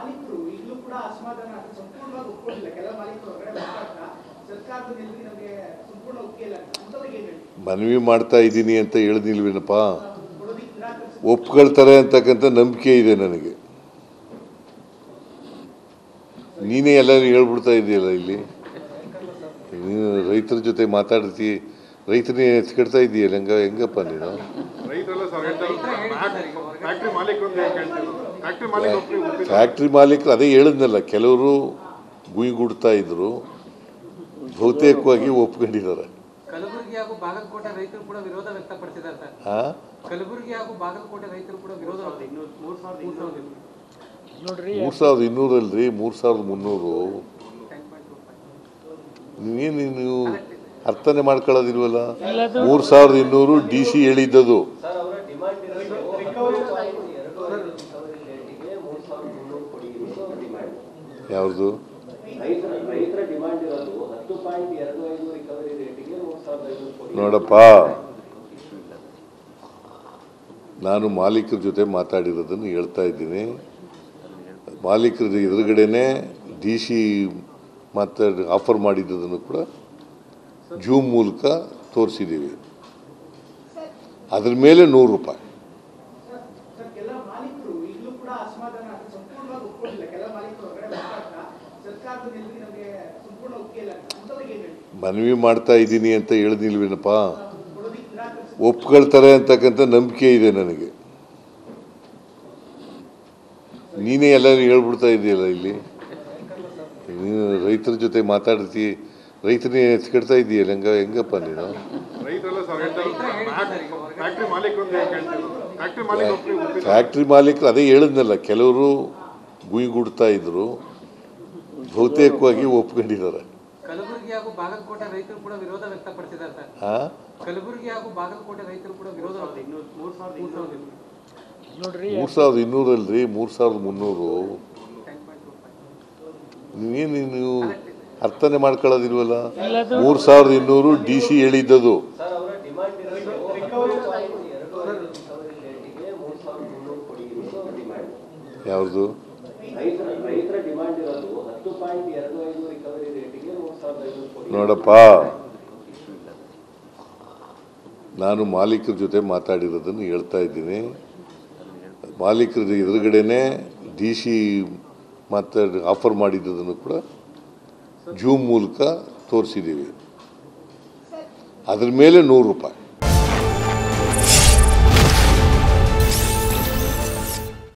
ಮಾಲೀಕರು ಈಗಲೂ ಕೂಡ ಅಸಮಾಧಾನ ಸಂಪೂರ್ಣವಾಗಿ ಒಪ್ಪಿಕೊಂಡಿಲ್ಲ. ಕೆಲ ಮಾಲೀಕರು ಹೊರಗಡೆ ಮಾತಾಡ್ತಾ ಸರ್ಕಾರದ ನಿಲುವಿಗೆ ನಮಗೆ ಸಂಪೂರ್ಣ ಒಪ್ಪಿಲ್ಲ ಅಂತವರಿಗೆ ಏನು ಹೇಳಿ ಮನವಿ ಮಾಡ್ತಾ ಇದ್ದೀನಿ ಅಂತ ಹೇಳಿಲ್ವೇನಪ್ಪ. ಒಪ್ಕೊಳ್ತಾರೆ ಅಂತಕ್ಕಂಥ ನಂಬಿಕೆ ಇದೆ ನನಗೆ. ನೀನೇ ಎಲ್ಲರೂ ಹೇಳ್ಬಿಡ್ತಾ ಇದೆಯಲ್ಲ ಇಲ್ಲಿ. ನೀನು ರೈತರ ಜೊತೆ ಮಾತಾಡ್ತಿ, ರೈತನೇ ಎತ್ಕೊಡ್ತಾ ಇದೆಯಲ್ಲ, ಹೆಂಗಪ್ಪ ನೀನು? ಫ್ಯಾಕ್ಟ್ರಿ ಮಾಲೀಕರು ಅದೇ ಹೇಳಿದ್ನಲ್ಲ, ಕೆಲವರು ಗುಯ್ಗುಡ್ತಾ ಇದ್ರು, ಬಹುತೇಕವಾಗಿ ಒಪ್ಕೊಂಡಿದ್ದಾರೆ. ಕಲಬುರಗಿ ಹಾಗೂ ಬಾಗಲಕೋಟೆ ರೈತರು ಕೂಡ ವಿರೋಧ ವ್ಯಕ್ತಪಡಿಸಿದ್ದಾರೆ ಸರ್. ಕಲಬುರಗಿ ಹಾಗೂ ಬಾಗಲಕೋಟೆ ರೈತರು ಕೂಡ ವಿರೋಧ 3200 ಅಲ್ರಿ, 3300. ನೀವು ಅರ್ಥನೇ ಮಾಡ್ಕೊಳ್ಳೋದಿಲ್ವಲ್ಲ. 3200 DC ಹೇಳಿದ್ದದು. ಯಾವುದು ನೋಡಪ್ಪ, ನಾನು ಮಾಲೀಕರ ಜೊತೆ ಮಾತಾಡಿರೋದನ್ನು ಹೇಳ್ತಾ ಇದ್ದೀನಿ. ಮಾಲೀಕರ ಎದುರುಗಡೆನೆ DC ಆಫರ್ ಮಾಡಿದ್ದನ್ನು ಕೂಡ ಜೂಮ್ ಮೂಲಕ ತೋರಿಸಿದ್ದೀವಿ. ಅದ್ರ ಮೇಲೆ ₹100. ಮನವಿ ಮಾಡ್ತಾ ಇದ್ದೀನಿ ಅಂತ ಹೇಳಿಲ್ವೇನಪ್ಪ. ಒಪ್ಕೊಳ್ತಾರೆ ಅಂತಕ್ಕಂಥ ನಂಬಿಕೆ ಇದೆ ನನಗೆ. ನೀನೇ ಎಲ್ಲರೂ ಹೇಳ್ಬಿಡ್ತಾ ಇದೆಯಲ್ಲ ಇಲ್ಲಿ. ನೀನು ರೈತರ ಜೊತೆ ಮಾತಾಡ್ತಿ, ರೈತನೇ ಎತ್ಕೊಡ್ತಾ ಇದೆಯಲ್ಲ, ಹೆಂಗಪ್ಪ ನೀನು? ಫ್ಯಾಕ್ಟ್ರಿ ಮಾಲೀಕರು ಅದೇ ಹೇಳಿದ್ನಲ್ಲ, ಕೆಲವರು ಗುಯ್ಗುಡ್ತಾ ಇದ್ರು, ಬಹುತೇಕವಾಗಿ ಒಪ್ಕೊಂಡಿದ್ದಾರೆ. ಕಲಬುರಗಿ ಹಾಗೂ ಬಾಗಲಕೋಟೆ ರೈತರು ಕೂಡ ವಿರೋಧ ವ್ಯಕ್ತಪಡಿಸಿದ್ದಾರೆ ಸರ್. ಕಲಬುರಗಿ ಹಾಗೂ ಬಾಗಲಕೋಟೆ ರೈತರು ಕೂಡ ವಿರೋಧ 3200 ಅಲ್ರಿ, 3300. ನೀವು ಅರ್ಥನೇ ಮಾಡ್ಕೊಳ್ಳೋದಿಲ್ವಲ್ಲ. 3200 DC ಹೇಳಿದ್ದದು. ಯಾವುದು ನೋಡಪ್ಪ, ನಾನು ಮಾಲೀಕರ ಜೊತೆ ಮಾತಾಡಿರೋದನ್ನು ಹೇಳ್ತಾ ಇದ್ದೀನಿ. ಮಾಲೀಕರ ಎದುರುಗಡೆನೆ DC ಆಫರ್ ಮಾಡಿದ್ದನ್ನು ಕೂಡ ಜೂಮ್ ಮೂಲಕ ತೋರಿಸಿದ್ದೀವಿ. ಅದ್ರ ಮೇಲೆ ₹100.